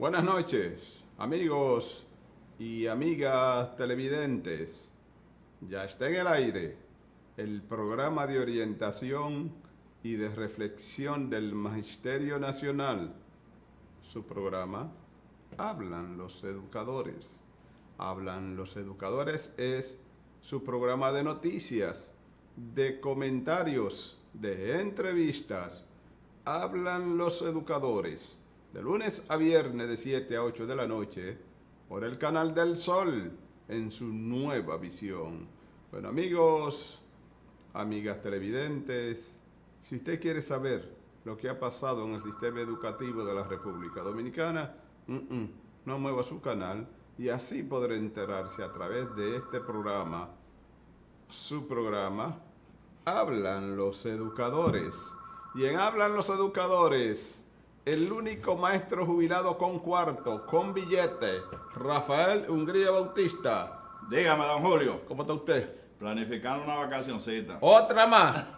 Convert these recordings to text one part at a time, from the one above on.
Buenas noches, amigos y amigas televidentes. Ya está en el aire el programa de orientación y de reflexión del Magisterio Nacional. Su programa, Hablan los Educadores. Hablan los Educadores es su programa de noticias, de comentarios, de entrevistas. Hablan los Educadores, de lunes a viernes de 7 a 8 de la noche, por el canal del Sol, en su nueva visión. Bueno, amigos, amigas televidentes, si usted quiere saber lo que ha pasado en el sistema educativo de la República Dominicana, no mueva su canal y así podrá enterarse a través de este programa, su programa, Hablan los Educadores. Y en Hablan los Educadores, el único maestro jubilado con cuarto, con billete, Rafael Hungría Bautista. Dígame, don Julio. ¿Cómo está usted? Planificando una vacacioncita. ¿Otra más?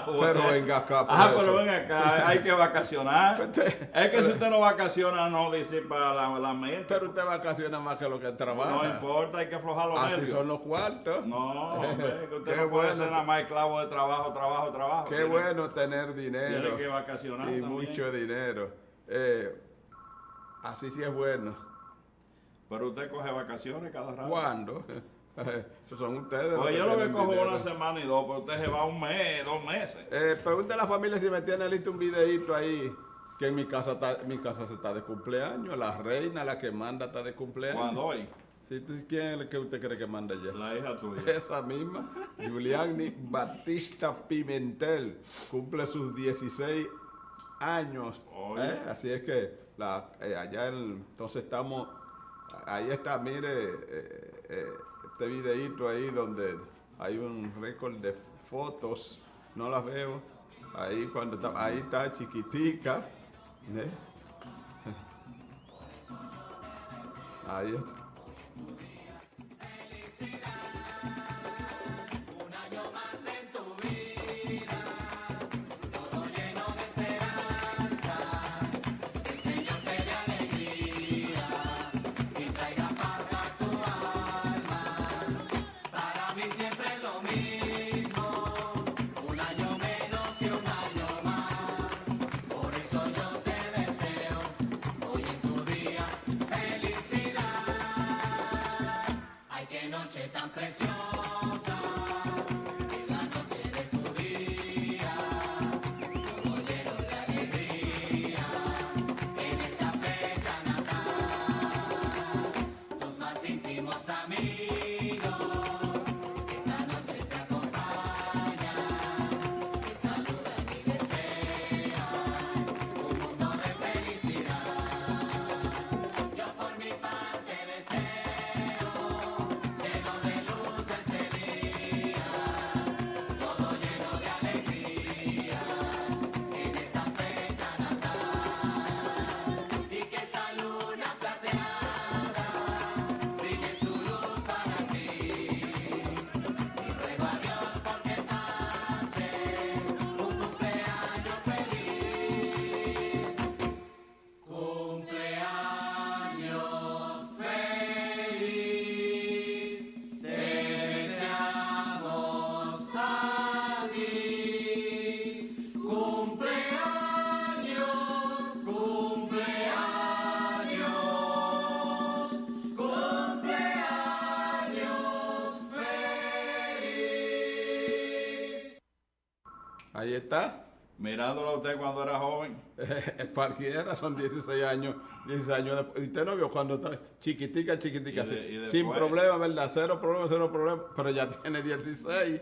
Bueno. Pero venga acá. Pero venga acá, hay que vacacionar. Es que si usted no vacaciona, no disipa la mente. Pero usted vacaciona más que lo que trabaja. No importa, hay que aflojar los Así nervios. son los cuartos. No, hombre, que usted Qué no puede bueno. ser nada más esclavo de trabajo. Qué bueno tener dinero. Tiene que vacacionar y también. mucho dinero. Así sí es bueno. Pero usted coge vacaciones cada rato. ¿Cuándo? Esos son ustedes. Pues yo lo que tienen cojo dinero. una semana y dos, pero usted se va un mes, 2 meses. Pregúntale a la familia si me tiene listo un videíto ahí. Que en mi casa se está de cumpleaños. La reina, la que manda, está de cumpleaños. ¿Cuándo hoy? Sí, ¿quién es el que usted cree que manda ya? La hija tuya. Esa misma, Juliani Batista Pimentel, cumple sus 16 años. Oye. Así es que entonces estamos, ahí está, mire, este videíto ahí donde hay un récord de fotos, no las veo, ahí ahí está chiquitica, ¿eh? Ahí está. Noche tan preciosa, es la noche de tu día, todo lleno de alegría, en esta fecha natal, tus más íntimos amigos, esta noche te acompañan, te saludan y desean un mundo de felicidad. Yo por mi parte deseo Ahí está. Mirándolo a usted cuando era joven. Cualquiera, son 16 años. 16 años después. Usted no vio cuando está chiquitica, Y después. sin problema, ¿verdad? Cero problema. Pero ya tiene 16.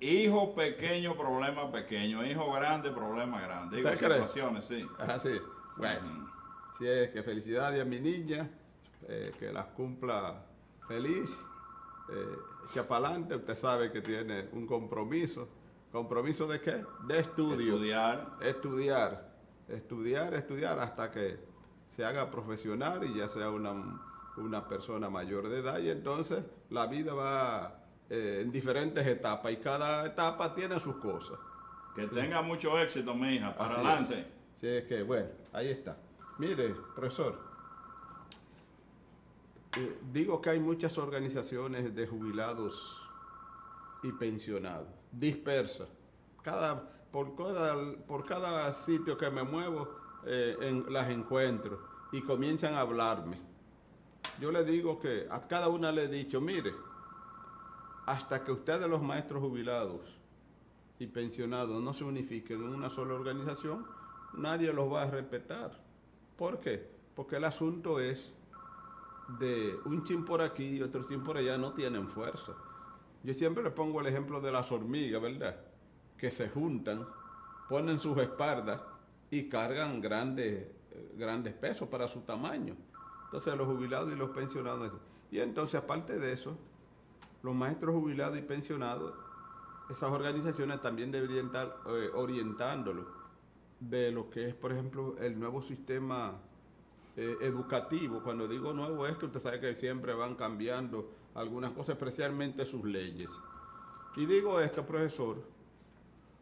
Hijo pequeño, problema pequeño. Hijo grande, problema grande. Digo, ¿Usted cree? situaciones, sí. Así. Bueno, si es que felicidades a mi niña. Que las cumpla feliz. Echa para adelante. Usted sabe que tiene un compromiso. ¿Compromiso de qué? De estudio. Estudiar hasta que se haga profesional y ya sea una persona mayor de edad. Y entonces la vida va en diferentes etapas y cada etapa tiene sus cosas. Que tenga mucho éxito, mi hija. Para Así adelante. es. Sí, es que, bueno, ahí está. Mire, profesor, digo que hay muchas organizaciones de jubilados y pensionados, dispersas. Por cada sitio que me muevo, las encuentro y comienzan a hablarme. Yo le digo que a cada una le he dicho, mire, hasta que ustedes los maestros jubilados y pensionados no se unifiquen en una sola organización, nadie los va a respetar. ¿Por qué? Porque el asunto es de un chin por aquí y otro chin por allá, no tienen fuerza. Yo siempre le pongo el ejemplo de las hormigas, ¿verdad? Que se juntan, ponen sus espaldas y cargan grandes pesos para su tamaño. Entonces los jubilados y los pensionados. Y entonces aparte de eso, los maestros jubilados y pensionados, esas organizaciones también deberían estar orientándolo de lo que es, por ejemplo, el nuevo sistema educativo. Cuando digo nuevo es que usted sabe que siempre van cambiando algunas cosas, especialmente sus leyes. Y digo esto, profesor,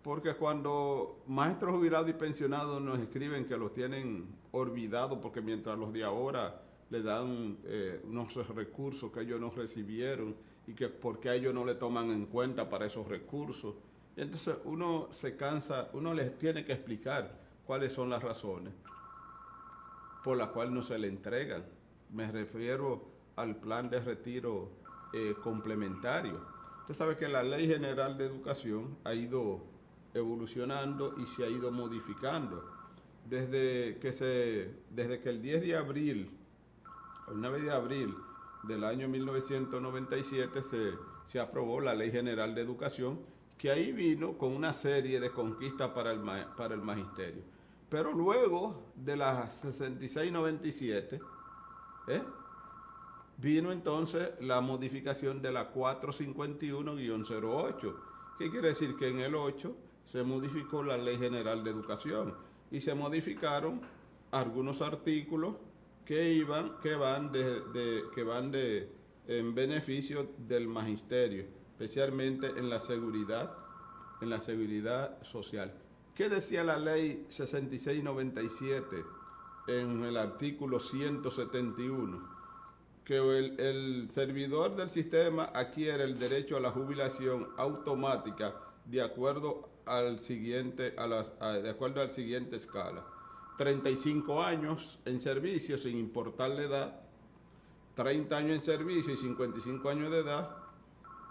porque cuando maestros jubilados y pensionados nos escriben que los tienen olvidados porque mientras los de ahora le dan unos recursos que ellos no recibieron y que porque a ellos no le toman en cuenta para esos recursos, y entonces uno se cansa, uno les tiene que explicar cuáles son las razones por las cuales no se le entregan. Me refiero al plan de retiro complementario. Usted sabe que la Ley General de Educación ha ido evolucionando y se ha ido modificando. Desde que el 10 de abril, el 9 de abril del año 1997 se aprobó la Ley General de Educación, que ahí vino con una serie de conquistas para el magisterio. Pero luego de la 66-97, vino entonces la modificación de la 451-08. ¿Qué quiere decir? Que en el 8 se modificó la Ley General de Educación y se modificaron algunos artículos que van en beneficio del magisterio, especialmente en la seguridad social. ¿Qué decía la Ley 66-97 en el artículo 171? Que el servidor del sistema adquiere el derecho a la jubilación automática de acuerdo al siguiente escala: 35 años en servicio sin importar la edad, 30 años en servicio y 55 años de edad,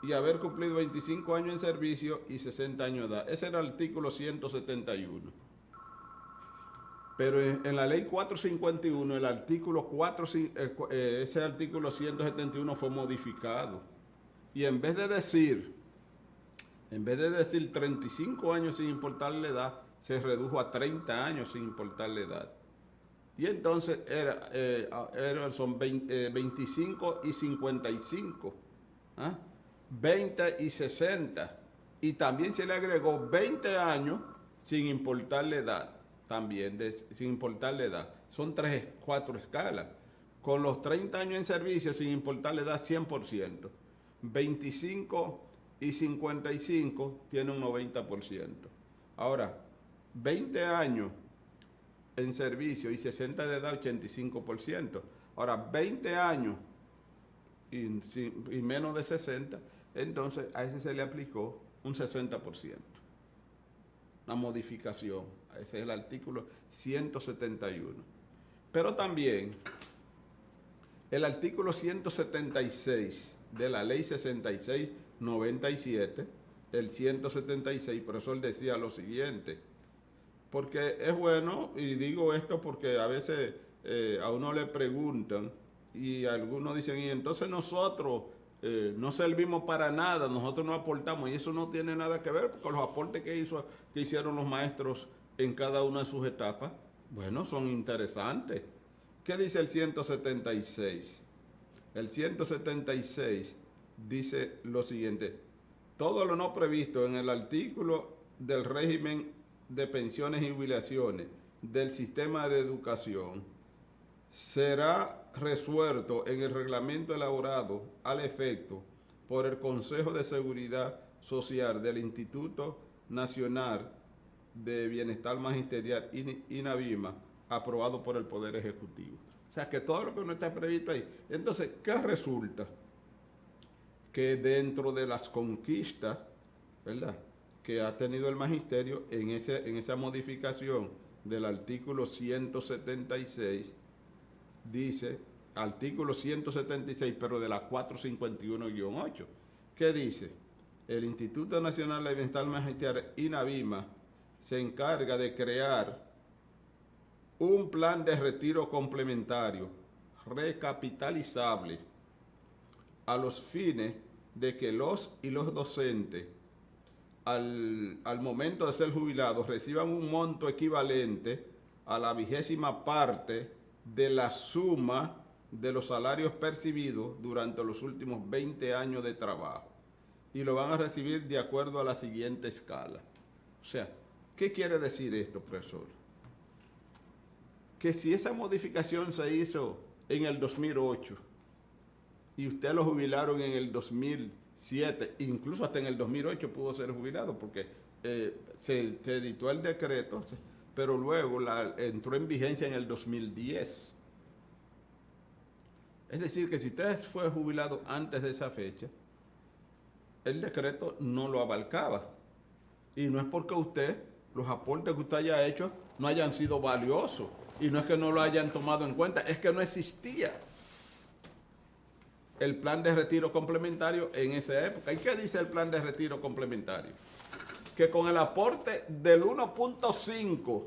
y haber cumplido 25 años en servicio y 60 años de edad. Ese era el artículo 171. Pero en la ley 451, ese artículo 171 fue modificado. Y en vez de decir 35 años sin importar la edad, se redujo a 30 años sin importar la edad. Y entonces son 25 y 55, 20 y 60. Y también se le agregó 20 años sin importar la edad. También sin importar la edad. Son 4 escalas. Con los 30 años en servicio sin importar la edad, 100%. 25 y 55 tiene un 90%. Ahora, 20 años en servicio y 60 de edad, 85%. Ahora, 20 años y menos de 60, entonces a ese se le aplicó un 60%. Una modificación. Ese es el artículo 171. Pero también el artículo 176 de la ley 66-97, el 176, por eso él decía lo siguiente, porque es bueno, y digo esto porque a veces a uno le preguntan y algunos dicen, y entonces nosotros no servimos para nada, nosotros no aportamos, y eso no tiene nada que ver con los aportes que hicieron los maestros en cada una de sus etapas. Bueno, son interesantes. ¿Qué dice el 176? El 176 dice lo siguiente: todo lo no previsto en el artículo del régimen de pensiones y jubilaciones del sistema de educación será resuelto en el reglamento elaborado al efecto por el Consejo de Seguridad Social del Instituto Nacional de Bienestar Magisterial, INABIMA, aprobado por el Poder Ejecutivo. O sea, que todo lo que no está previsto ahí. Entonces, ¿qué resulta? Que dentro de las conquistas, ¿verdad?, que ha tenido el magisterio en esa modificación del artículo 176, dice, artículo 176, pero de la 451-8, ¿qué dice? El Instituto Nacional de Bienestar Magisterial, INABIMA, se encarga de crear un plan de retiro complementario recapitalizable a los fines de que los y los docentes al momento de ser jubilados reciban un monto equivalente a la 20ª parte de la suma de los salarios percibidos durante los últimos 20 años de trabajo. Y lo van a recibir de acuerdo a la siguiente escala. O sea, ¿qué quiere decir esto, profesor? Que si esa modificación se hizo en el 2008 y usted lo jubilaron en el 2007, incluso hasta en el 2008 pudo ser jubilado porque se editó el decreto, pero luego entró en vigencia en el 2010. Es decir, que si usted fue jubilado antes de esa fecha, el decreto no lo abarcaba. Y no es porque los aportes que usted haya hecho no hayan sido valiosos. Y no es que no lo hayan tomado en cuenta, es que no existía el plan de retiro complementario en esa época. ¿Y qué dice el plan de retiro complementario? Que con el aporte del 1.5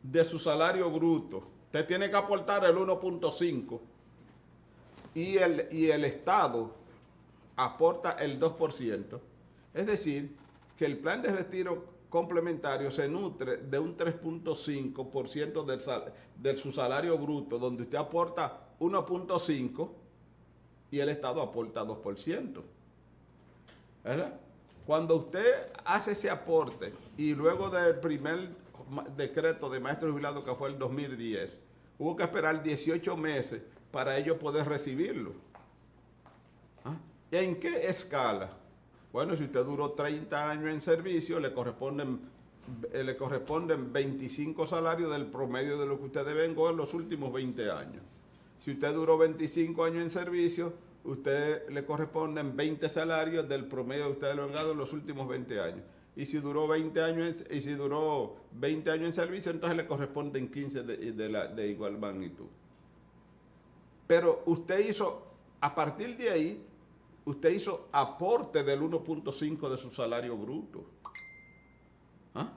de su salario bruto, usted tiene que aportar el 1.5 y el Estado aporta el 2%. Es decir, que el plan de retiro complementario se nutre de un 3.5% de su salario bruto, donde usted aporta 1.5 y el Estado aporta 2%. ¿Verdad? Cuando usted hace ese aporte y luego del primer decreto de maestro jubilado, que fue el 2010, hubo que esperar 18 meses para ellos poder recibirlo. ¿Ah? ¿En qué escala? Bueno, si usted duró 30 años en servicio, le corresponden 25 salarios del promedio de lo que usted devengó en los últimos 20 años. Si usted duró 25 años en servicio, usted le corresponden 20 salarios del promedio de usted devengado en los últimos 20 años. Y si duró 20 años en servicio, entonces le corresponden 15 de igual magnitud. Pero usted hizo, a partir de ahí, usted hizo aporte del 1.5 de su salario bruto. ¿Ah?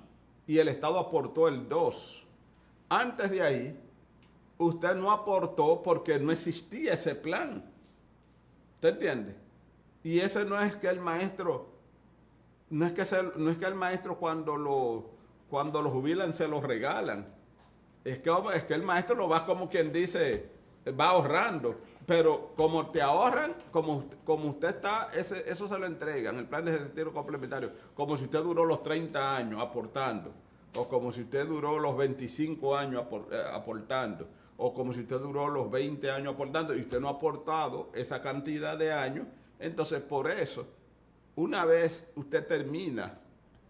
Y el Estado aportó el 2. Antes de ahí, usted no aportó porque no existía ese plan. ¿Usted entiende? Y eso no es que el maestro, no es que el maestro cuando lo jubilan se lo regalan. Es que el maestro lo va, como quien dice, va ahorrando. Pero como te ahorran, como usted está, eso se lo entregan, el plan de retiro complementario, como si usted duró los 30 años aportando, o como si usted duró los 25 años aportando, o como si usted duró los 20 años aportando y usted no ha aportado esa cantidad de años. Entonces, por eso, una vez usted termina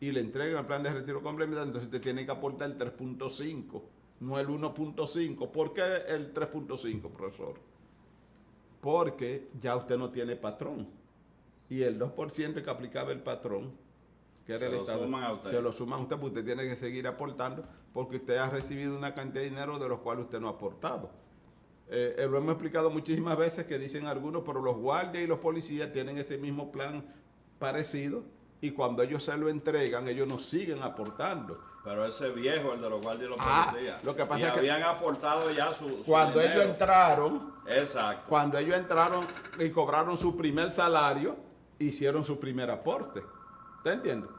y le entregan el plan de retiro complementario, entonces usted tiene que aportar el 3.5, no el 1.5. ¿Por qué el 3.5, profesor? Porque ya usted no tiene patrón. Y el 2% que aplicaba el patrón, que era el Estado, se lo suman a usted, porque usted tiene que seguir aportando, porque usted ha recibido una cantidad de dinero de los cuales usted no ha aportado. Lo hemos explicado muchísimas veces, que dicen algunos, pero los guardias y los policías tienen ese mismo plan parecido, y cuando ellos se lo entregan, ellos nos siguen aportando. Pero ese viejo, el de los guardias y los policías, lo que pasa y es que habían aportado ya su cuando dinero. ellos entraron, exacto, cuando ellos entraron y cobraron su primer salario, hicieron su primer aporte. ¿Te entiendes?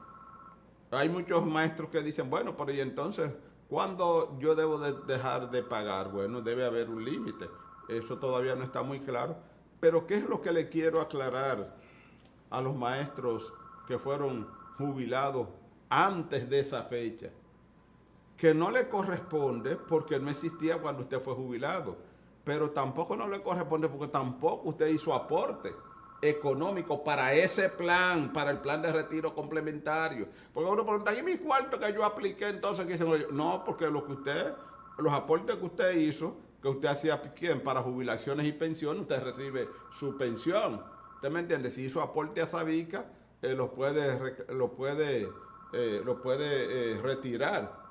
Hay muchos maestros que dicen, bueno, pero y entonces, ¿cuándo yo debo de dejar de pagar? Bueno, debe haber un límite. Eso todavía no está muy claro. Pero ¿qué es lo que le quiero aclarar a los maestros que fueron jubilados antes de esa fecha? Que no le corresponde porque no existía cuando usted fue jubilado, pero tampoco no le corresponde porque tampoco usted hizo aporte económico para ese plan, para el plan de retiro complementario. Porque uno pregunta, ¿y mis cuartos que yo apliqué entonces? ¿Qué dicen? No, porque los aportes que usted hizo, que usted hacía ¿quién? Para jubilaciones y pensiones, usted recibe su pensión. ¿Usted me entiende? Si hizo aporte a Sabica, lo puede retirar.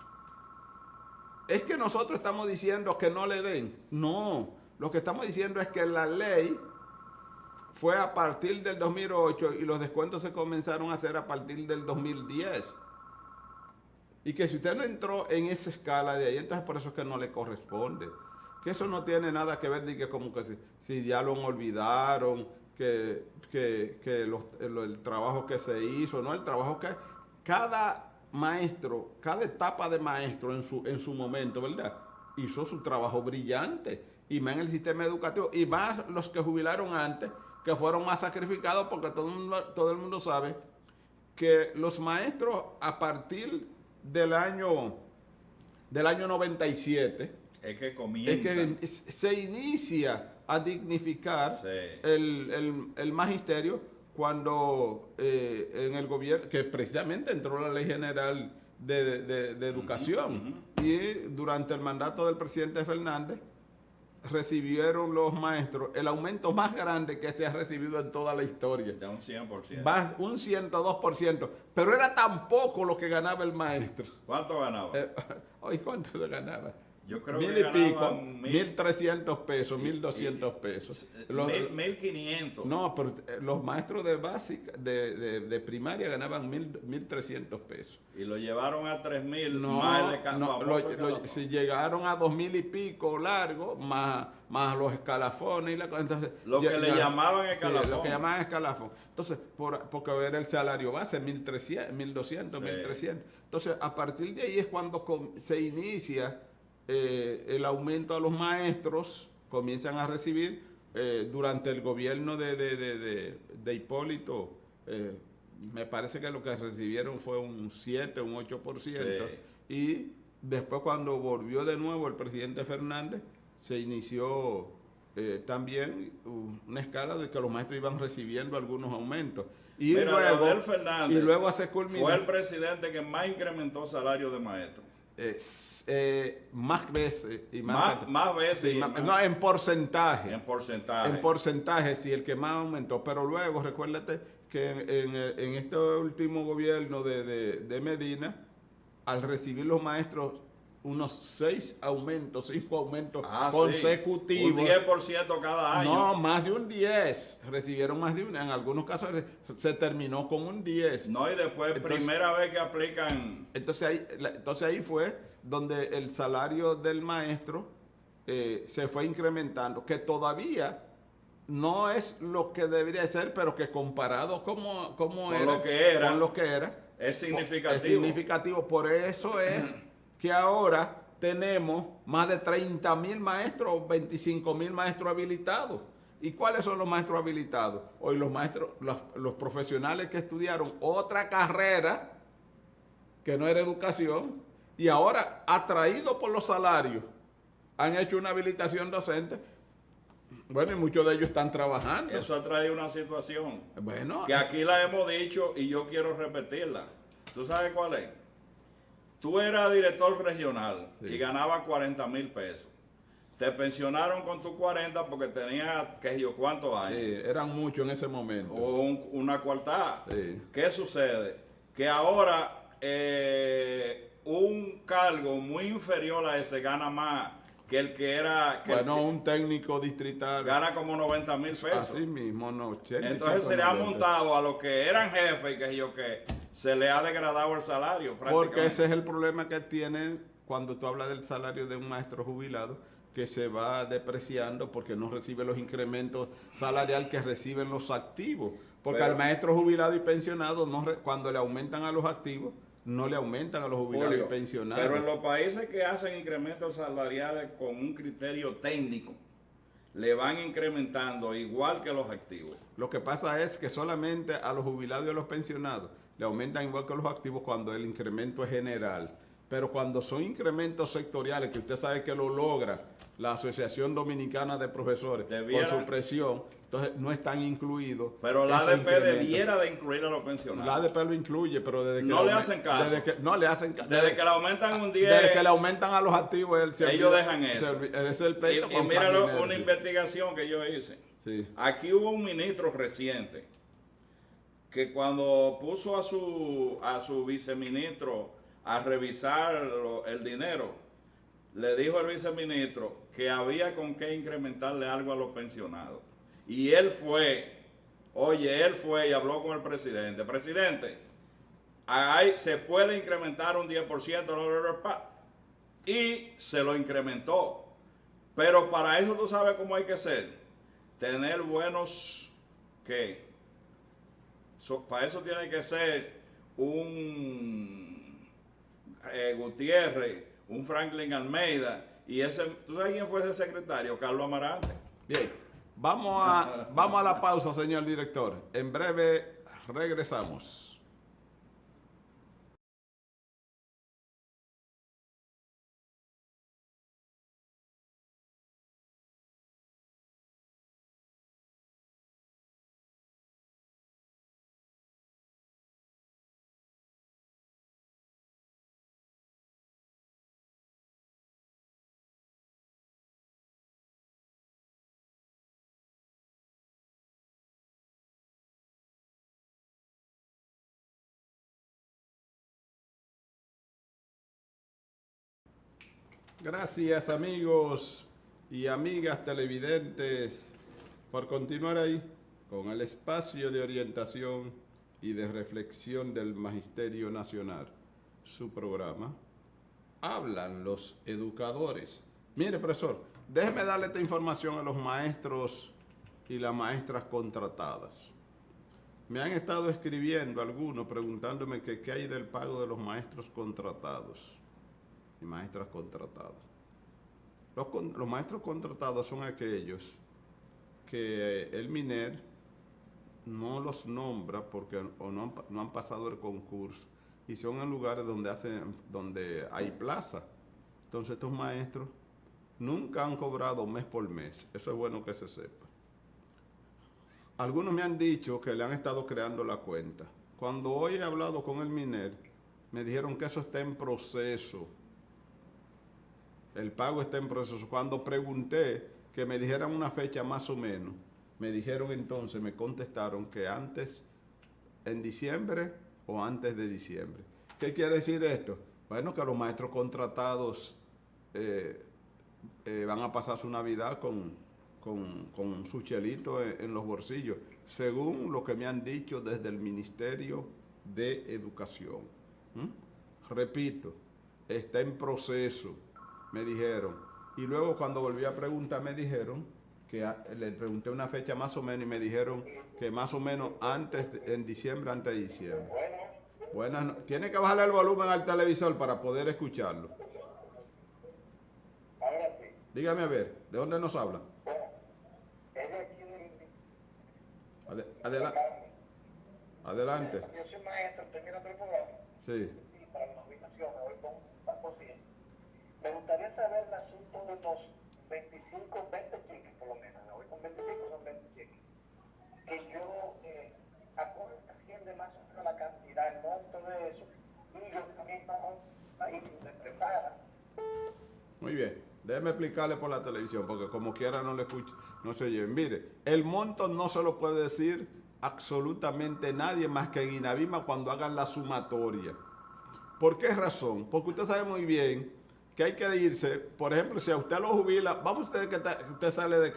Es que nosotros estamos diciendo que no le den. No, lo que estamos diciendo es que la ley fue a partir del 2008 y los descuentos se comenzaron a hacer a partir del 2010. Y que si usted no entró en esa escala de ahí, entonces por eso es que no le corresponde. Que eso no tiene nada que ver, de que como que si ya lo olvidaron, que el trabajo que se hizo, no, el trabajo que cada maestro, cada etapa de maestro en su momento, ¿verdad? Hizo su trabajo brillante, y más en el sistema educativo, y más los que jubilaron antes, que fueron más sacrificados, porque todo el mundo sabe que los maestros a partir del año 97, es que comienza. es que se inicia a dignificar el magisterio cuando en el gobierno, que precisamente entró la Ley General de Educación, y durante el mandato del presidente Fernández recibieron los maestros el aumento más grande que se ha recibido en toda la historia. Ya un 100%. Más un 102%, pero era tan poco lo que ganaba el maestro. ¿Cuánto ganaba? Hoy, ¿cuánto le ganaba? Yo creo Mil que y pico, ganaban 1.300 pesos, 1.200 pesos. 1.500. No, pero los maestros de básica, de primaria ganaban 1.300 pesos. Y lo llevaron a 3.000, No, más el famoso si llegaron a 2.000 y pico largo, más los escalafones y la cosa. Entonces, lo que le llamaban escalafón. Sí, lo que llamaban escalafón. Entonces, porque era el salario base, 1.300, 1.200, 1.300. Entonces, a partir de ahí es cuando se inicia el aumento a los maestros, comienzan a recibir durante el gobierno de Hipólito, me parece que lo que recibieron fue un 7, un 8%, Sí. y después cuando volvió de nuevo el presidente Fernández, se inició también una escala de que los maestros iban recibiendo algunos aumentos. Y Mira, Leonel Fernández luego se culminó. fue el presidente que más incrementó salario de maestros. Más veces y Más veces. sí, y más- más- no, en porcentaje. en porcentaje. En porcentaje, sí, el que más aumentó. Pero luego, recuérdate que en este último gobierno de Medina, al recibir los maestros unos 5 aumentos Sí. consecutivos. Un 10% cada año. No, más de un 10. Recibieron más de un. En algunos casos se terminó con un 10. No, y después, Entonces- primera vez que aplican. Entonces ahí fue donde el salario del maestro se fue incrementando, que todavía no es lo que debería ser, pero que comparado como Con era, lo que era, con lo que era, es significativo. es significativo. Por eso es que ahora tenemos más de 30.000 maestros, 25.000 maestros habilitados. ¿Y cuáles son los maestros habilitados? Hoy los maestros, los profesionales que estudiaron otra carrera que no era educación, y ahora, atraídos por los salarios, han hecho una habilitación docente. Bueno, y muchos de ellos están trabajando. Eso ha traído una situación Bueno, que aquí la hemos dicho y yo quiero repetirla. ¿Tú sabes cuál es? Tú eras director regional Sí. y ganabas 40,000 pesos. Te pensionaron con tus 40 porque tenías, qué sé yo, cuántos años. sí, eran muchos en ese momento. O una cuartada. Sí. ¿Qué sucede? Que ahora un cargo muy inferior a ese gana más que el que era... Que Bueno, el que un técnico distrital. gana como 90,000 pesos. Así mismo, no. 80 y Entonces pico, se le ha 90. montado a los que eran jefes y que yo que se le ha degradado el salario Porque prácticamente. ese es el problema que tiene cuando tú hablas del salario de un maestro jubilado, que se va depreciando porque no recibe los incrementos salariales que reciben los activos. Porque Pero- al maestro jubilado y pensionado, cuando le aumentan a los activos, no le aumentan a los jubilados Julio, y pensionados. pero en los países que hacen incrementos salariales con un criterio técnico, le van incrementando igual que los activos. Lo que pasa es que solamente a los jubilados y a los pensionados le aumentan igual que a los activos cuando el incremento es general. Pero cuando son incrementos sectoriales, que usted sabe que lo logra la Asociación Dominicana de Profesores Debiera, con su presión, entonces no están incluidos. pero la esos ADP incrementos. debiera de incluir a los La pensionados. ADP lo incluye, pero desde que No le hacen caso. no le hacen caso. Desde que le aumentan un 10, Desde que le aumentan a los activos, ellos dejan eso. Ese es el pleito y con míralo, Franklin una Energy. investigación que yo hice. Sí. Aquí hubo un ministro reciente que cuando puso a su viceministro a revisar el dinero, le dijo al viceministro que había con qué incrementarle algo a los pensionados. Y él fue y habló con el presidente. Presidente, se puede incrementar un 10%, y se lo incrementó. Pero para eso tú sabes cómo hay que ser. Tener buenos, ¿qué? Para eso tiene que ser un Gutiérrez, un Franklin Almeida, y ¿tú sabes quién fue ese secretario? Carlos Amarante. Bien, vamos a la pausa, señor director. En breve regresamos. Gracias, amigos y amigas televidentes, por continuar ahí con el espacio de orientación y de reflexión del Magisterio Nacional. Su programa, Hablan los Educadores. Mire, profesor, déjeme darle esta información a los maestros y las maestras contratadas. Me han estado escribiendo algunos preguntándome que qué hay del pago de los maestros contratados y maestras contratadas. Los maestros contratados son aquellos que el MINER no los nombra porque no han pasado el concurso y son en lugares donde hay plaza. Entonces estos maestros nunca han cobrado mes por mes. Eso es bueno que se sepa. Algunos me han dicho que le han estado creando la cuenta. Cuando hoy he hablado con el MINER, me dijeron que eso está en proceso. El pago está en proceso. Cuando pregunté que me dijeran una fecha más o menos, me contestaron que antes, en diciembre o antes de diciembre. ¿Qué quiere decir esto? Bueno, que los maestros contratados van a pasar su Navidad con su chelito en los bolsillos, según lo que me han dicho desde el Ministerio de Educación. Repito, está en proceso, me dijeron. Y luego cuando volví a preguntar me dijeron que le pregunté una fecha más o menos y me dijeron que más o menos en diciembre, antes de diciembre. Tiene que bajarle el volumen al televisor para poder escucharlo. Ahora sí. Dígame a ver, ¿de dónde nos habla? Es de aquí Adelante. Yo soy maestro, estoy mirando el programa. Sí. Y para la nominación, me voy con un %. Me gustaría saber el asunto de los 25, 20 cheques, por lo menos. Me voy con 25, son 20 cheques. Que yo, ¿a cuánto asciende más o menos la cantidad, el monto de eso? Y yo también no, ahí me prepara. Muy bien. Déjeme explicarle por la televisión, porque como quiera no le escucho, no se oye. Mire, el monto no se lo puede decir absolutamente nadie más que en INAVIMA cuando hagan la sumatoria. ¿Por qué razón? Porque usted sabe muy bien que hay que irse, por ejemplo, si a usted lo jubila, vamos a usted que usted sale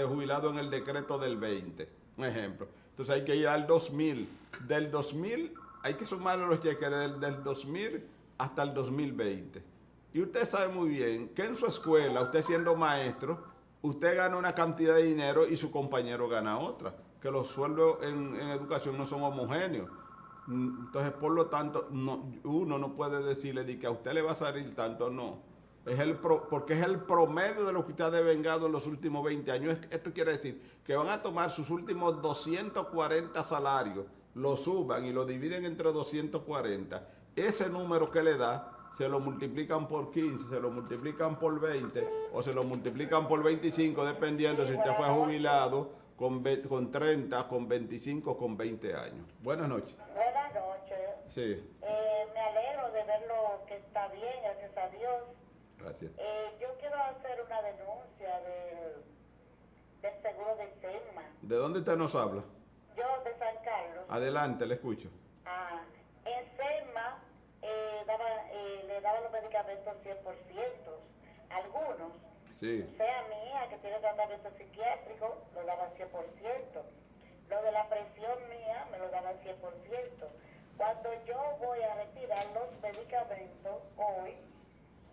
jubilado en el decreto del 20, un ejemplo. Entonces hay que ir al 2000. Del 2000 hay que sumarle los cheques del 2000 hasta el 2020. Y usted sabe muy bien que en su escuela, usted siendo maestro, usted gana una cantidad de dinero y su compañero gana otra. Que los sueldos en educación no son homogéneos. Entonces, por lo tanto, uno no puede decirle que a usted le va a salir tanto, no. Porque es el promedio de lo que usted ha devengado en los últimos 20 años. Esto quiere decir que van a tomar sus últimos 240 salarios, lo suban y lo dividen entre 240. Ese número que le da se lo multiplican por 15, se lo multiplican por 20 o se lo multiplican por 25, dependiendo si usted fue jubilado con 30, con 25, con 20 años. Buenas noches. Buenas noches. Sí, Me alegro de verlo que está bien, gracias a Dios. gracias. Yo quiero hacer una denuncia del seguro de SEMA. ¿De dónde usted nos habla? Yo de San Carlos. Adelante, le escucho. En SEMA le daban los medicamentos 100%. Algunos. Sí, O sea, mi hija que tiene tratamiento psiquiátrico lo daban 100%. Lo de la presión mía me lo daban 100%. Cuando yo voy a retirar los medicamentos hoy,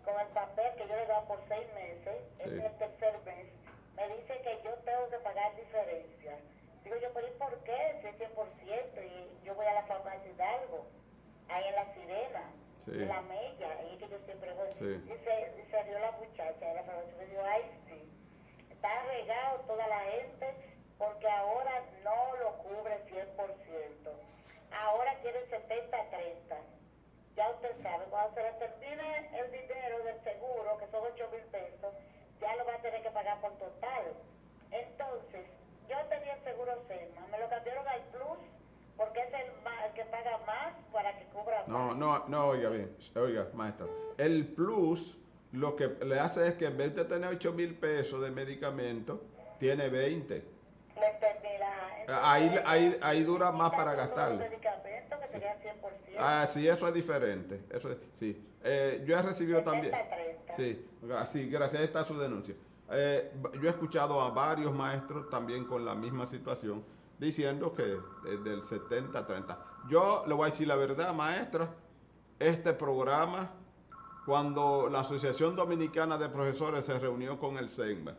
con el papel que yo le da por 6 meses, Sí. en el tercer mes, me dice que yo tengo que pagar diferencia. Digo yo, pero ¿y por qué? Si es 100%, y yo voy a la farmacia Hidalgo, ahí en La Sirena, Sí. en La Mella, ahí que yo siempre voy. Sí. Y se rió la muchacha de la farmacia, me dijo, ay, sí, está regado toda la gente, porque ahora no lo cubre 100%. Ahora quiere 70-30. Ya usted sabe, cuando se le termine el dinero del seguro, que son 8,000 pesos, ya lo va a tener que pagar por total. Entonces, yo tenía el seguro SEMA, me lo cambiaron al Plus, porque es el que paga más para que cubra más. No, oiga bien, oiga, maestra. El Plus lo que le hace es que en vez de tener 8,000 pesos de medicamento, tiene 20. Me entendí Ahí dura más para gastarle. Los medicamentos que serían 100%. Sí, eso es diferente. Sí. Yo he recibido también. 70-30. Sí, gracias, está su denuncia. Yo he escuchado a varios maestros también con la misma situación, diciendo que del 70-30. Yo le voy a decir la verdad, maestra, este programa, cuando la Asociación Dominicana de Profesores se reunió con el SEMA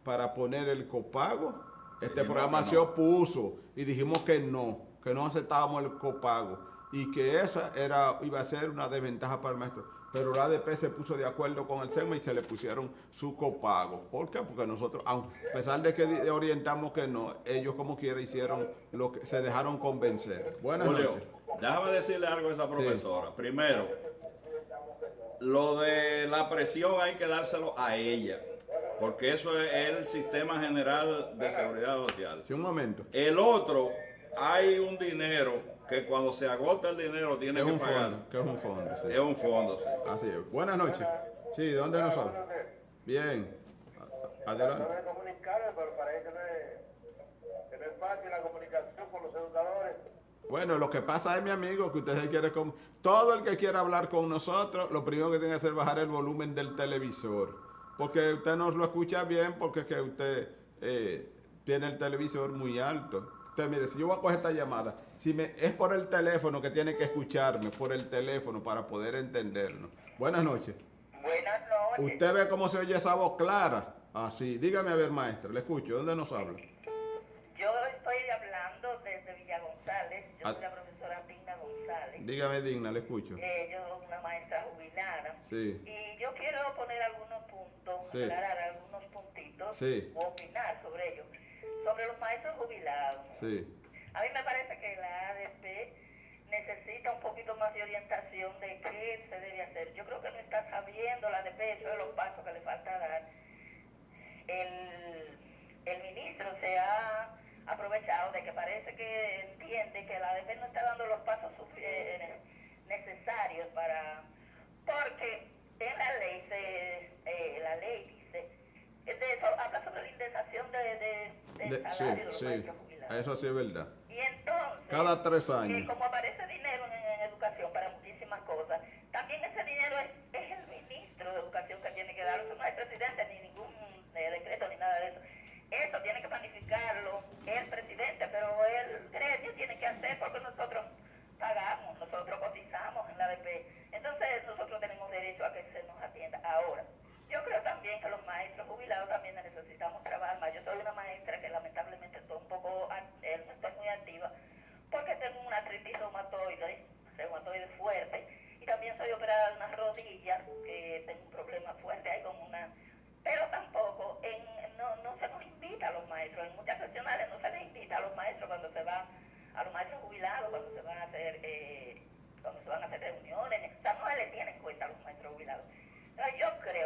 para poner el copago, este programa se opuso y dijimos que no aceptábamos el copago y que esa iba a ser una desventaja para el maestro. Pero la ADP se puso de acuerdo con el SEMA y se le pusieron su copago. ¿Por qué? Porque nosotros, a pesar de que orientamos que no, ellos como quiera hicieron lo que se dejaron convencer. Buenas Julio, noches. déjame decirle algo a esa profesora. Primero, lo de la presión hay que dárselo a ella, porque eso es el sistema general de seguridad social. Sí, un momento. El otro, hay un dinero que cuando se agota el dinero tiene que pagar. Que es un fondo, sí. Es un fondo, sí. Así es. Buenas noches. Sí, ¿de dónde nos habla? Bien. Adelante. Trato de comunicarme, pero parece que no es fácil la comunicación con los educadores. Bueno, lo que pasa es, mi amigo, que usted se quiere... Todo el que quiera hablar con nosotros, lo primero que tiene que hacer es bajar el volumen del televisor. Porque usted no lo escucha bien, porque es que usted tiene el televisor muy alto. Usted, mire, si yo voy a coger esta llamada, es por el teléfono que tiene que escucharme, por el teléfono, para poder entendernos. Buenas noches. Buenas noches. ¿Usted ve cómo se oye esa voz clara? Así. Dígame a ver, maestra, le escucho. ¿Dónde nos habla? Yo estoy hablando desde Villa González. Yo soy la profesora Digna González. Dígame, Digna, le escucho. Yo soy una maestra jubilada. Sí. Y yo quiero poner algunos puntos, Sí. aclarar algunos puntitos, Sí. o opinar sobre ellos. Sobre los maestros jubilados. Sí. A mí me parece que la ADP necesita un poquito más de orientación de qué se debe hacer. Yo creo que no está sabiendo la ADP, eso es los pasos que le falta dar. El ministro se ha aprovechado de que parece que entiende que la ADP no está dando los pasos necesarios porque en la ley dice habla sobre la indexación del salario de los maestros jubilados. Eso sí es verdad. Y entonces, Cada 3 años. como aparece dinero en educación para muchísimas cosas, también ese dinero es el ministro de Educación que tiene que darlo. Eso no es presidente ni ningún decreto ni nada de eso. Eso tiene que planificarlo el presidente, pero el gremio tiene que hacer porque nosotros pagamos, nosotros cotizamos en la ADP. Entonces nosotros tenemos derecho a que se nos atienda. Ahora, yo creo también que los maestros jubilados también necesitamos trabajar más. Yo soy una maestra que lamentablemente estoy no estoy muy activa porque tengo una artritis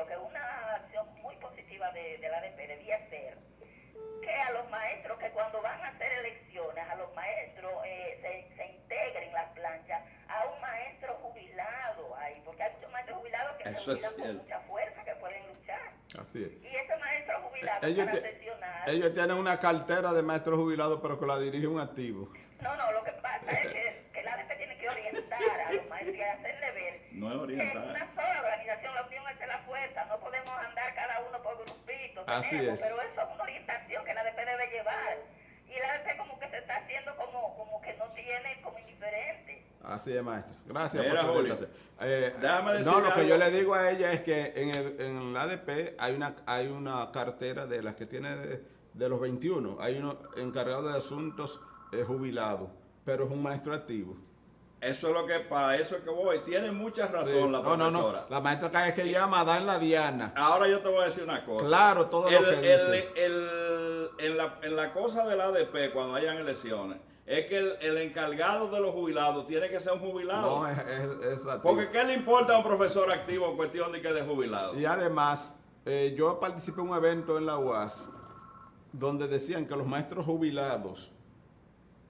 considero que una acción muy positiva de la ADP debía ser que a los maestros que cuando van a hacer elecciones, a los maestros se integren las planchas a un maestro jubilado ahí, porque hay muchos maestros jubilados que Eso es se jubilan con cierto. mucha fuerza, que pueden luchar. Así es. Y ese maestro jubilado Ellos, para te- sesionar... ellos tienen una cartera de maestros jubilados, pero que la dirige un activo. No, lo que pasa es que la ADP tiene que orientar a los maestros y hacerle ver No es que es orientar. una sola organización, la unión es la fuerza, no podemos andar cada uno por grupitos, Así tenemos, es. pero eso es una orientación que la ADP debe llevar. Y la ADP como que se está haciendo como que no tiene, como indiferente. Así es, maestra. Gracias Mira, por su Julio, orientación. déjame decir no, lo que algo. yo le digo a ella es que en la ADP hay una cartera de las que tiene de los 21. Hay uno encargado de asuntos jubilados, pero es un maestro activo. Eso es lo que, para eso es que voy. Tiene mucha razón la No, profesora. no. La maestra cada vez que llama da en la diana. Ahora yo te voy a decir una cosa. Claro, todo lo que dice. En la cosa del ADP, cuando hayan elecciones, es que el encargado de los jubilados tiene que ser un jubilado. No, es activo. Porque ¿qué le importa a un profesor activo en cuestión de que de jubilado? Y además, yo participé en un evento en la UAS donde decían que los maestros jubilados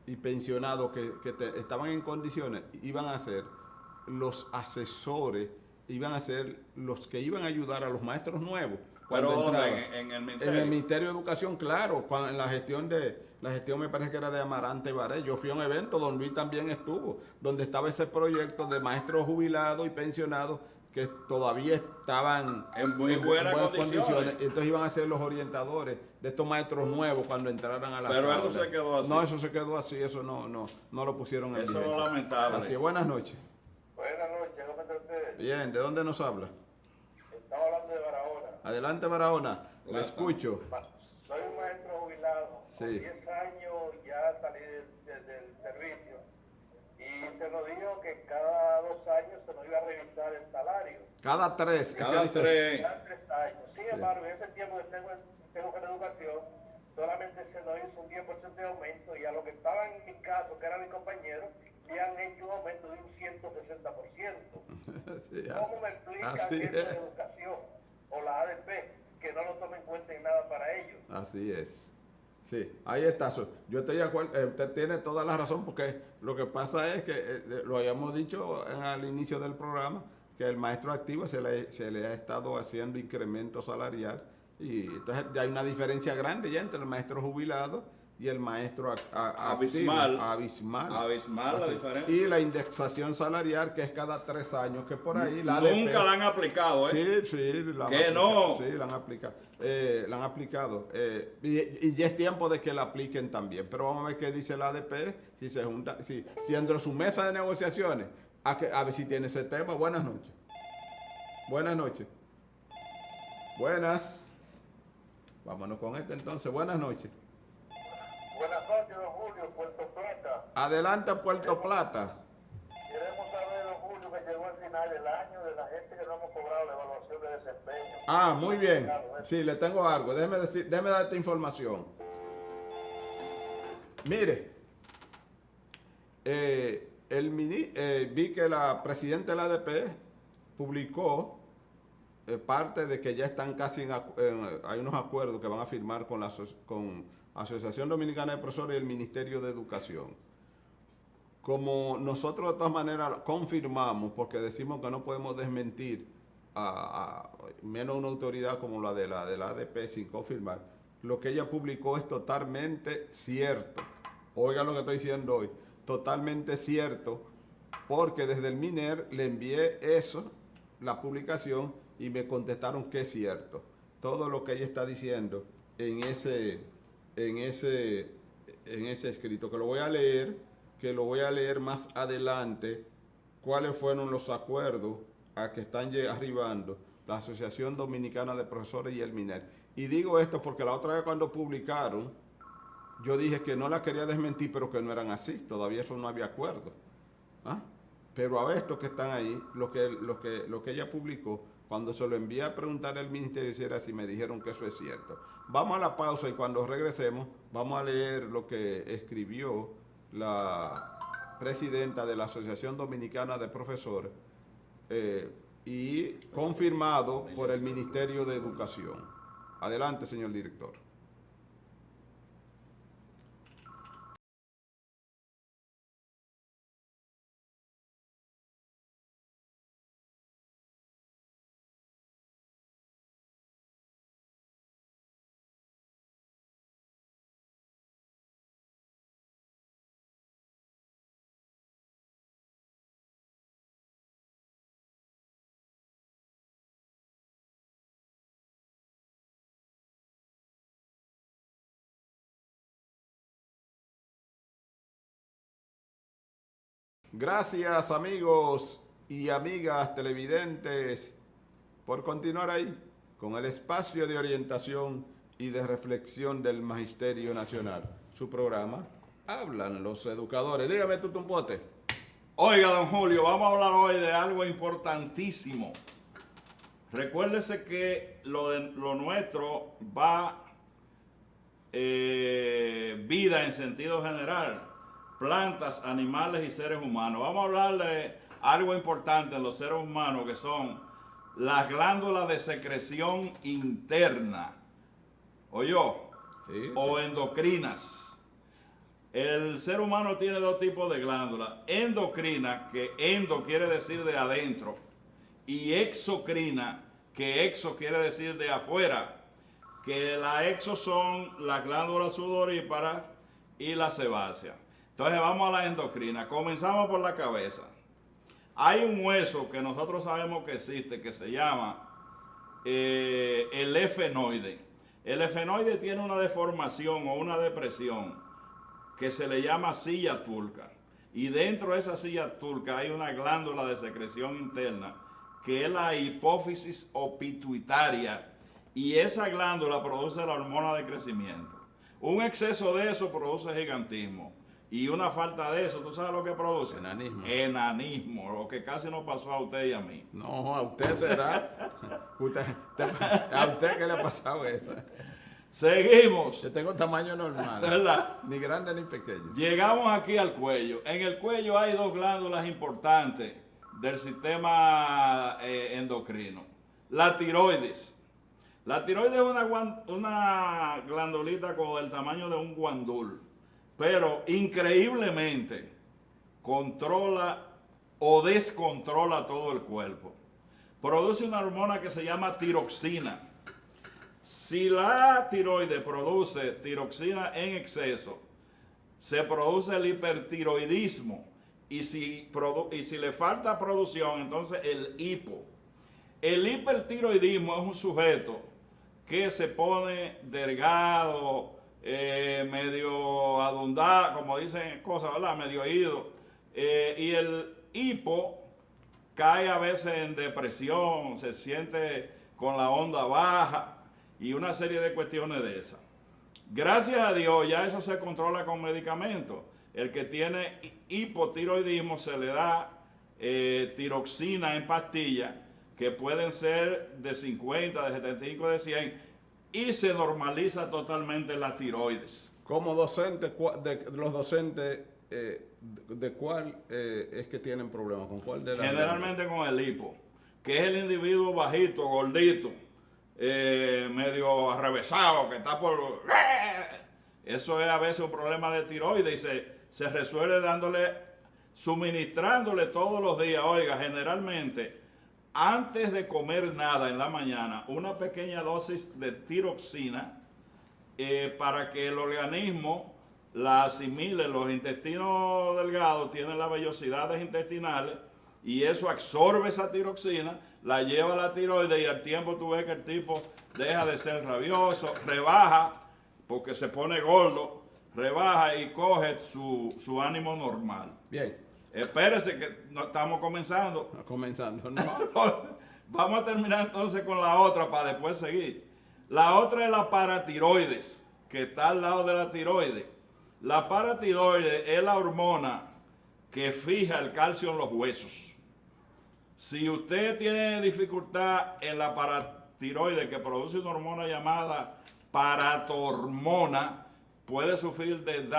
y pensionados que estaban en condiciones iban a ser los asesores, iban a ser los que iban a ayudar a los maestros nuevos. Pero cuando ¿dónde? entraban. En el ministerio. En el Ministerio de Educación, claro, en la gestión me parece que era de Amarante Baré. Yo fui a un evento, don Luis también estuvo, donde estaba ese proyecto de maestros jubilados y pensionados que todavía estaban En muy buenas condiciones. Entonces iban a ser los orientadores de estos maestros nuevos cuando entraran a la Pero aula. eso se quedó así. No, eso se quedó así, eso no lo pusieron en Eso es vigencia. lo lamentable. Así es, buenas noches. Buenas noches, ¿cómo está usted? Bien, ¿de dónde nos habla? Estamos hablando de Barahona. Adelante, Barahona, le escucho. Soy un maestro jubilado. Sí. Con 10 años ya salí del servicio. Y se nos dijo que cada 2 años se nos iba a revisar el salario. Cada 3. Cada tres. Cada 3 años. Sin embargo, en ese tiempo que tengo con educación, solamente se nos hizo un 10% de aumento. Y a los que estaban en mi caso, que eran mis compañeros, le han hecho un aumento de un 160%. Sí, ¿Cómo me explican así eso es. de educación o la ADP, que no lo tomen en cuenta en nada para ellos? Así es. Sí, ahí está. Yo estoy de acuerdo, usted tiene toda la razón, porque lo que pasa es que, lo habíamos dicho al inicio del programa, que el maestro activo se le ha estado haciendo incremento salarial, y entonces ya hay una diferencia grande ya entre el maestro jubilado y el maestro Abismal. Abismal. Abismal la Así. diferencia. Y la indexación salarial, que es cada 3 años, que por ahí la ADP. Nunca la han aplicado, ¿eh? Sí, la han ¿Que aplicado. no? Sí, la han aplicado. La han aplicado. Y ya es tiempo de que la apliquen también. Pero vamos a ver qué dice la ADP, si se junta, si entre su mesa de negociaciones, a ver si tiene ese tema. Buenas noches. Buenas noches. Buenas. Vámonos con este entonces. Buenas noches. Buenas noches, don Julio, Puerto Plata. Adelante, Puerto Plata. Queremos saber, don Julio, que llegó el final del año de la gente que no hemos cobrado la evaluación de desempeño. Ah, muy bien. Sí, le tengo algo. Déjeme darte información. Mire, vi que la presidenta de la ADP publicó parte de que ya están casi hay unos acuerdos que van a firmar con la Asociación Dominicana de Profesores y el Ministerio de Educación. Como nosotros de todas maneras confirmamos, porque decimos que no podemos desmentir a menos una autoridad como la de la ADP sin confirmar, lo que ella publicó es totalmente cierto. Oigan lo que estoy diciendo hoy, totalmente cierto, porque desde el MINER le envié eso, la publicación, y me contestaron que es cierto. Todo lo que ella está diciendo en ese escrito, que lo voy a leer más adelante, cuáles fueron los acuerdos a que están arribando la Asociación Dominicana de Profesores y el MINER. Y digo esto porque la otra vez cuando publicaron, yo dije que no la quería desmentir, pero que no eran así, todavía eso no había acuerdo. ¿Ah? Pero a ver, estos que están ahí, lo que ella publicó, cuando se lo envié a preguntar al ministerio si era así, me dijeron que eso es cierto. Vamos a la pausa y cuando regresemos vamos a leer lo que escribió la presidenta de la Asociación Dominicana de Profesores y confirmado por el Ministerio de Educación. Adelante, señor director. Gracias, amigos y amigas televidentes, por continuar ahí con el espacio de orientación y de reflexión del Magisterio Nacional. Su programa, Hablan los Educadores. Dígame, Tutumpote. Oiga, don Julio, vamos a hablar hoy de algo importantísimo. Recuérdese que lo nuestro va vida en sentido general. Plantas, animales y seres humanos. Vamos a hablar de algo importante en los seres humanos, que son las glándulas de secreción interna, o endocrinas. El ser humano tiene dos tipos de glándulas: endocrina, que endo quiere decir de adentro, y exocrina, que exo quiere decir de afuera. Que la exo son las glándulas sudoríparas y la sebácea. Entonces vamos a la endocrina. Comenzamos por la cabeza. Hay un hueso que nosotros sabemos que existe, que se llama el efenoide. El efenoide tiene una deformación o una depresión que se le llama silla turca. Y dentro de esa silla turca hay una glándula de secreción interna, que es la hipófisis o pituitaria. Y esa glándula produce la hormona de crecimiento. Un exceso de eso produce gigantismo. Y una falta de eso, ¿tú sabes lo que produce? Enanismo. Enanismo, lo que casi nos pasó a usted y a mí. No, a usted será. ¿A usted qué le ha pasado eso? Seguimos. Yo tengo tamaño normal. ¿Verdad? Ni grande ni pequeño. Llegamos aquí al cuello. En el cuello hay dos glándulas importantes del sistema endocrino. La tiroides. La tiroides es una glandulita como del tamaño de un guandul, pero increíblemente controla o descontrola todo el cuerpo. Produce una hormona que se llama tiroxina. Si la tiroides produce tiroxina en exceso, se produce el hipertiroidismo. Y si le falta producción, entonces el hipo. El hipertiroidismo es un sujeto que se pone delgado, medio adundado, como dicen cosas, ¿verdad? Medio ido. Y el hipo cae a veces en depresión, se siente con la onda baja y una serie de cuestiones de esas. Gracias a Dios ya eso se controla con medicamentos. El que tiene hipotiroidismo se le da tiroxina en pastillas, que pueden ser de 50, de 75, de 100, y se normaliza totalmente la tiroides. Como docente, los docentes, ¿de cuál es que tienen problemas? ¿Con cuál de las? Generalmente con el hipo, que es el individuo bajito, gordito, medio arrevesado, que está por... Eso es a veces un problema de tiroides y se resuelve suministrándole todos los días. Oiga, generalmente, antes de comer nada en la mañana, una pequeña dosis de tiroxina para que el organismo la asimile. Los intestinos delgados tienen las vellosidades intestinales y eso absorbe esa tiroxina, la lleva a la tiroides y al tiempo tú ves que el tipo deja de ser rabioso, rebaja porque se pone gordo, rebaja y coge su ánimo normal. Bien. Espérese que no estamos comenzando. Comenzando, ¿no? Vamos a terminar entonces con la otra para después seguir. La otra es la paratiroides, que está al lado de la tiroides. La paratiroides es la hormona que fija el calcio en los huesos. Si usted tiene dificultad en la paratiroides, que produce una hormona llamada paratormona, puede sufrir de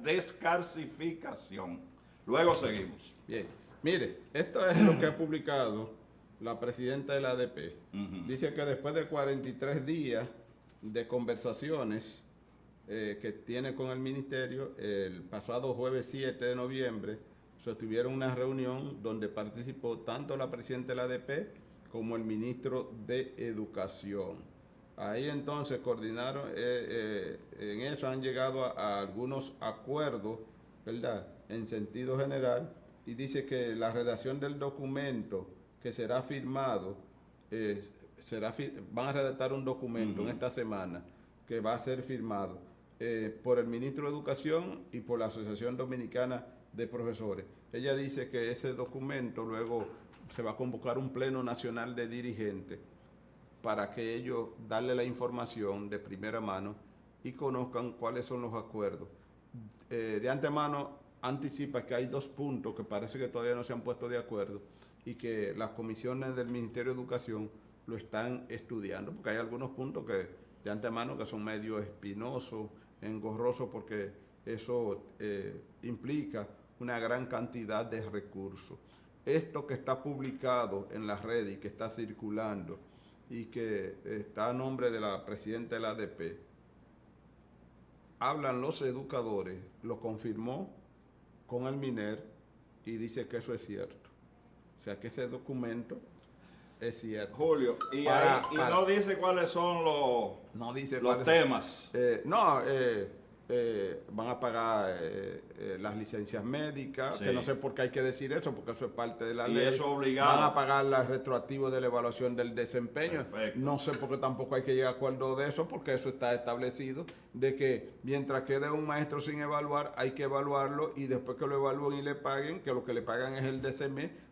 descalcificación. Luego seguimos. Bien. Mire, esto es lo que ha publicado la presidenta de la ADP, dice que después de 43 días de conversaciones que tiene con el ministerio, el pasado jueves 7 de noviembre, sostuvieron una reunión donde participó tanto la presidenta de la ADP como el ministro de Educación. Ahí entonces coordinaron, en eso han llegado a algunos acuerdos, ¿verdad?, en sentido general, y dice que la redacción del documento que será firmado, van a redactar un documento en esta semana que va a ser firmado por el ministro de Educación y por la Asociación Dominicana de Profesores. Ella dice que ese documento luego se va a convocar un pleno nacional de dirigentes para que ellos darle la información de primera mano y conozcan cuáles son los acuerdos. De antemano anticipa que hay 2 puntos que parece que todavía no se han puesto de acuerdo y que las comisiones del Ministerio de Educación lo están estudiando, porque hay algunos puntos que de antemano que son medio espinosos, engorrosos, porque eso implica una gran cantidad de recursos. Esto que está publicado en la red y que está circulando y que está a nombre de la presidenta de la ADP, hablan los educadores, lo confirmó con el MINER y dice que eso es cierto. O sea que ese documento es cierto. Julio, y no dice cuáles son los temas. Van a pagar las licencias médicas, que no sé por qué hay que decir eso, porque eso es parte de la ley. Y eso es obligado. Van a pagar las retroactivas de la evaluación del desempeño. Perfecto. No sé por qué tampoco hay que llegar a acuerdo de eso, porque eso está establecido, de que mientras quede un maestro sin evaluar, hay que evaluarlo, y después que lo evalúen y le paguen, que lo que le pagan es el DCM,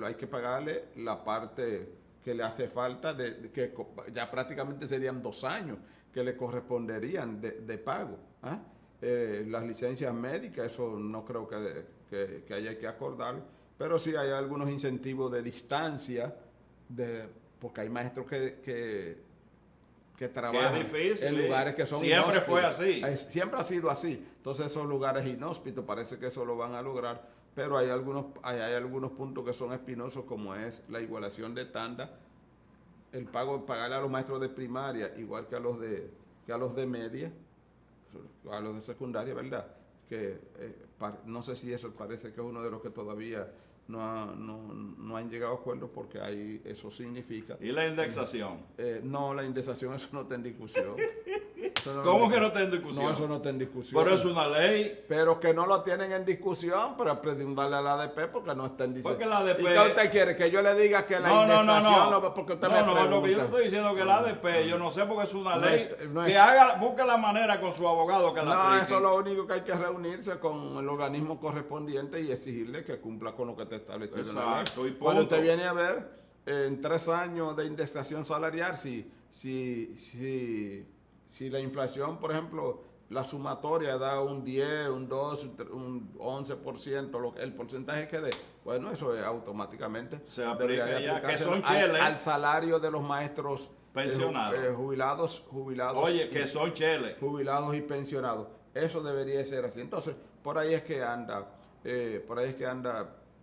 hay que pagarle la parte que le hace falta, que ya prácticamente serían 2 años que le corresponderían de pago. Las licencias médicas, eso no creo que haya que acordar, pero sí hay algunos incentivos de distancia, porque hay maestros que trabajan en lugares que son siempre inhóspitos. fue así. Siempre ha sido así. Entonces esos lugares inhóspitos parece que eso lo van a lograr, pero hay algunos puntos que son espinosos, como es la igualación de tanda, el pagarle a los maestros de primaria igual que a los de media, a los de secundaria, ¿verdad? Que no sé si eso parece que es uno de los que todavía no han llegado a acuerdo, porque ahí eso significa... ¿Y la indexación? No, la indexación, eso no está en discusión. ¿Cómo que no está en discusión? No, eso no está en discusión. Pero es una ley. Pero que no lo tienen en discusión, pero preguntarle a la ADP porque no está en discusión. Porque la ADP... ¿Y qué usted quiere? ¿Que yo le diga que la indexación no. Porque usted me pregunta. Lo que yo te estoy diciendo es que la ADP, yo no sé porque es una ley, no que busque la manera con su abogado que la No, aplique. eso es lo único que hay que reunirse con el organismo correspondiente y exigirle que cumpla con lo que está establecido en la ley. Exacto, y Cuando punto. usted viene a ver, en 3 años de indexación salarial, si la inflación, por ejemplo, la sumatoria da un 10, un 2, un 11%, el porcentaje que dé, bueno, eso es automáticamente Se aplica debería de ya, que aplicarse son cheles. al salario de los maestros Pensionados. jubilados. Oye, que son cheles. Jubilados y pensionados. Eso debería ser así. Entonces, por ahí es que anda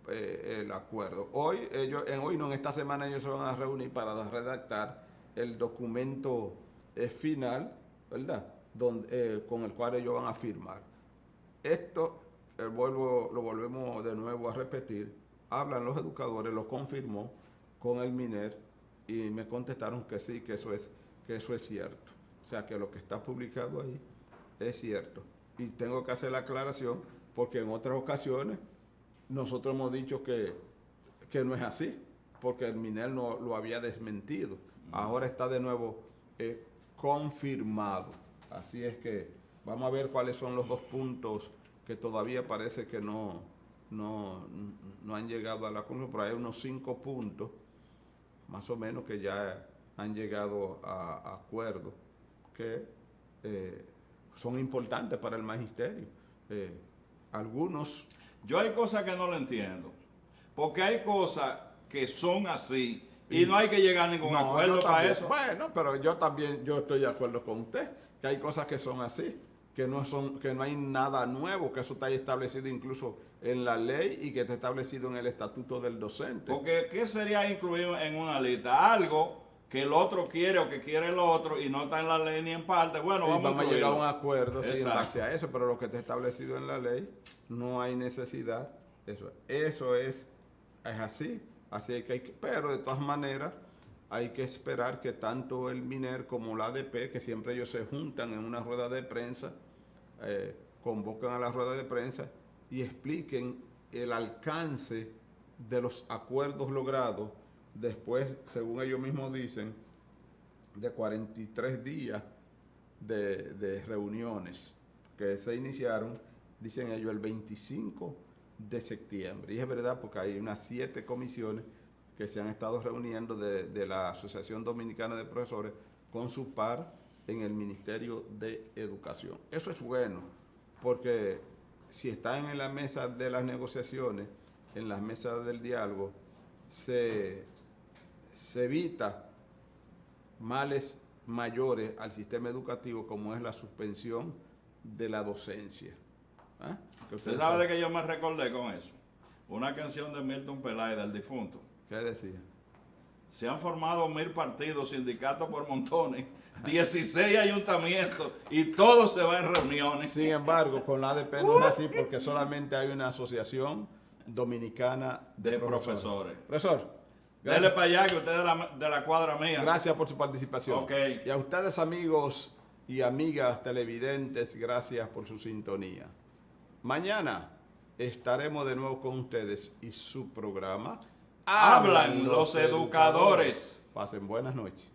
el acuerdo. En esta semana ellos se van a reunir para redactar el documento final, ¿verdad? Con el cual ellos van a firmar. Esto, lo volvemos de nuevo a repetir, hablan los educadores, lo confirmó con el MINER y me contestaron que sí, que eso es cierto. O sea, que lo que está publicado ahí es cierto. Y tengo que hacer la aclaración porque en otras ocasiones nosotros hemos dicho que no es así, porque el MINER no lo había desmentido. Ahora está de nuevo confirmado. Así es que vamos a ver cuáles son los 2 puntos que todavía parece que no han llegado a la conclusión, pero hay unos 5 puntos más o menos que ya han llegado a acuerdo que son importantes para el magisterio. Algunos... Yo hay cosas que no lo entiendo, porque hay cosas que son así y no hay que llegar a ningún acuerdo para eso. Bueno, pero yo estoy de acuerdo con usted, que hay cosas que son así. que no hay nada nuevo, que eso está establecido incluso en la ley y que está establecido en el estatuto del docente. Porque, ¿qué sería incluir en una lista? Algo que el otro quiere o que quiere el otro y no está en la ley ni en parte. Bueno, Y vamos a llegar a un incluirlo. acuerdo sí, en Exacto. base a eso, pero lo que está establecido en la ley no hay necesidad. Eso es así. Así que pero de todas maneras hay que esperar que tanto el MINER como la ADP, que siempre ellos se juntan en una rueda de prensa, convocan a la rueda de prensa y expliquen el alcance de los acuerdos logrados después, según ellos mismos dicen, de 43 días de reuniones que se iniciaron, dicen ellos, el 25 de septiembre. Y es verdad, porque hay unas 7 comisiones que se han estado reuniendo de la Asociación Dominicana de Profesores con su par en el Ministerio de Educación. Eso es bueno, porque si están en la mesa de las negociaciones, en las mesas del diálogo, se evita males mayores al sistema educativo, como es la suspensión de la docencia. ¿Ah? ¿Usted sabe de que yo me recordé con eso? Una canción de Milton Peláez, del difunto. ¿Qué decía? Se han formado 1000 partidos, sindicatos por montones, 16 ayuntamientos y todo se va en reuniones. Sin embargo, con la ADP no es así, porque solamente hay una asociación dominicana de profesores. Profesor, Dele gracias, para allá que usted es de la cuadra mía. gracias por su participación. Ok. Y a ustedes, amigos y amigas televidentes, gracias por su sintonía. Mañana estaremos de nuevo con ustedes y su programa Hablan los educadores. Pasen buenas noches.